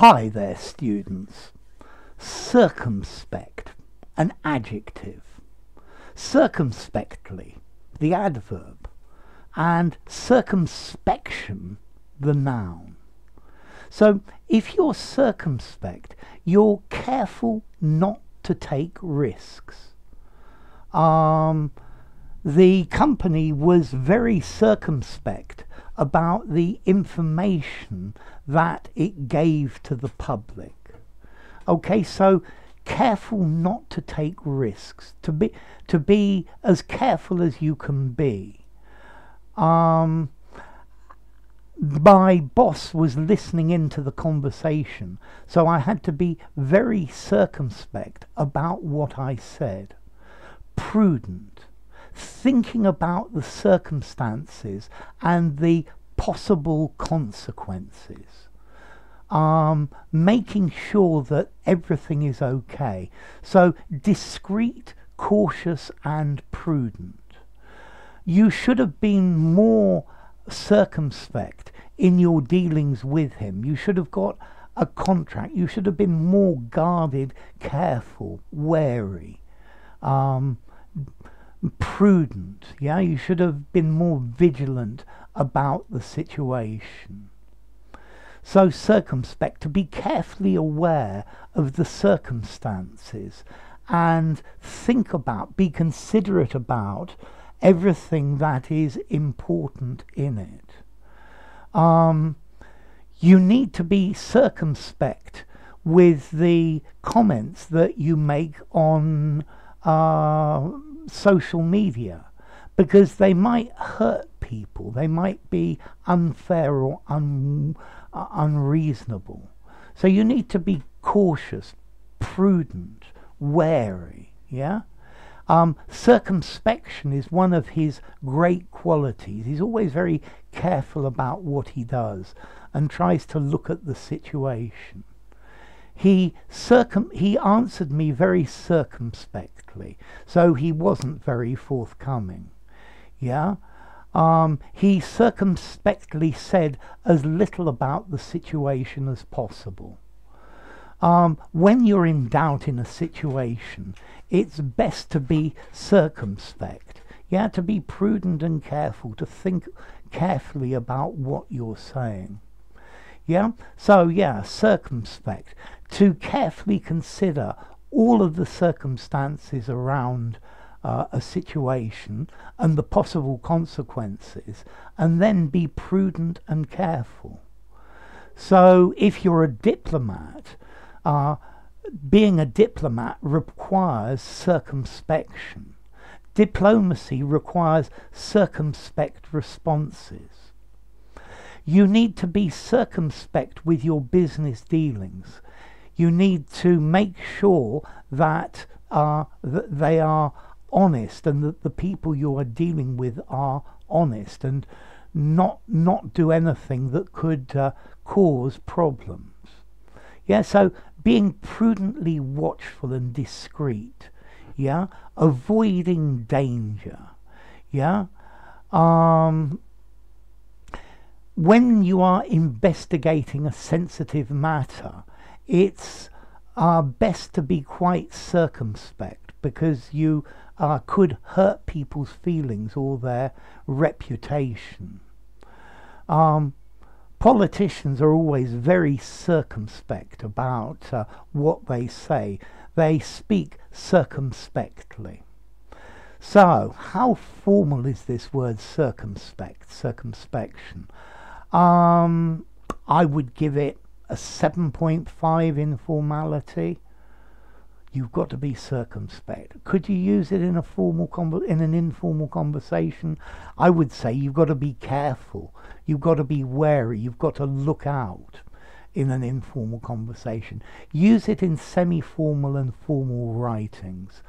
Hi there, students. Circumspect, an adjective. Circumspectly, the adverb. And circumspection, the noun. So, if you're circumspect, you're careful not to take risks. The company was very circumspect about the information that it gave to the public. Okay, so careful not to take risks, to be as careful as you can be. My boss was listening into the conversation, so I had to be very circumspect about what I said. Prudent, thinking about the circumstances and the possible consequences. Making sure that everything is okay. So discreet, cautious and prudent. You should have been more circumspect in your dealings with him. You should have got a contract. You should have been more guarded, careful, wary, prudent. Yeah, you should have been more vigilant about the situation. So circumspect, to be carefully aware of the circumstances and think about, be considerate about everything that is important in it. You need to be circumspect with the comments that you make on social media, because they might hurt people, they might be unfair or unreasonable. So you need to be cautious, prudent, wary. Yeah. Circumspection is one of his great qualities. He's always very careful about what he does and tries to look at the situation. He answered me very circumspectly, so he wasn't very forthcoming. Yeah. He circumspectly said as little about the situation as possible. When you're in doubt in a situation, it's best to be circumspect. Yeah, to be prudent and careful, to think carefully about what you're saying. Yeah, so yeah, circumspect, to carefully consider all of the circumstances around a situation and the possible consequences, and then be prudent and careful. So if you're a diplomat, being a diplomat requires circumspection. Diplomacy requires circumspect responses. You need to be circumspect with your business dealings. You need to make sure that they are honest, and that the people you are dealing with are honest, and not do anything that could cause problems. Yeah, so being prudently watchful and discreet. Yeah, avoiding danger. Yeah. When you are investigating a sensitive matter, it's best to be quite circumspect, because you could hurt people's feelings or their reputation. Politicians are always very circumspect about what they say. They speak circumspectly. So, how formal is this word circumspect, circumspection? I would give it a 7.5 in formality. You've got to be circumspect. Could you use it in a in an informal conversation? I would say you've got to be careful. You've got to be wary. You've got to look out in an informal conversation. Use it in semi-formal and formal writings.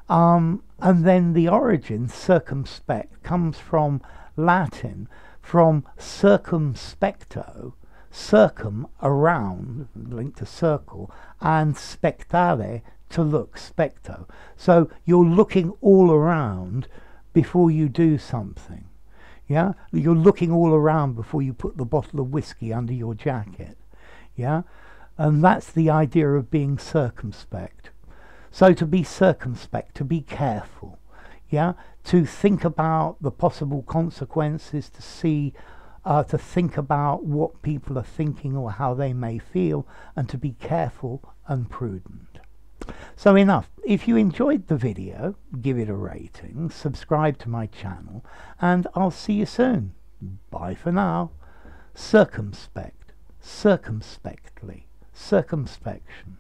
And then the origin, circumspect, comes from Latin, from circumspecto, circum, around, linked to circle, and spectare, to look, specto. So you're looking all around before you do something. Yeah, you're looking all around before you put the bottle of whiskey under your jacket. Yeah, And that's the idea of being circumspect. So to be circumspect, to be careful, yeah, to think about the possible consequences, to see, to think about what people are thinking or how they may feel, and to be careful and prudent. So enough. If you enjoyed the video, give it a rating, subscribe to my channel, and I'll see you soon. Bye for now. Circumspect, circumspectly, circumspection.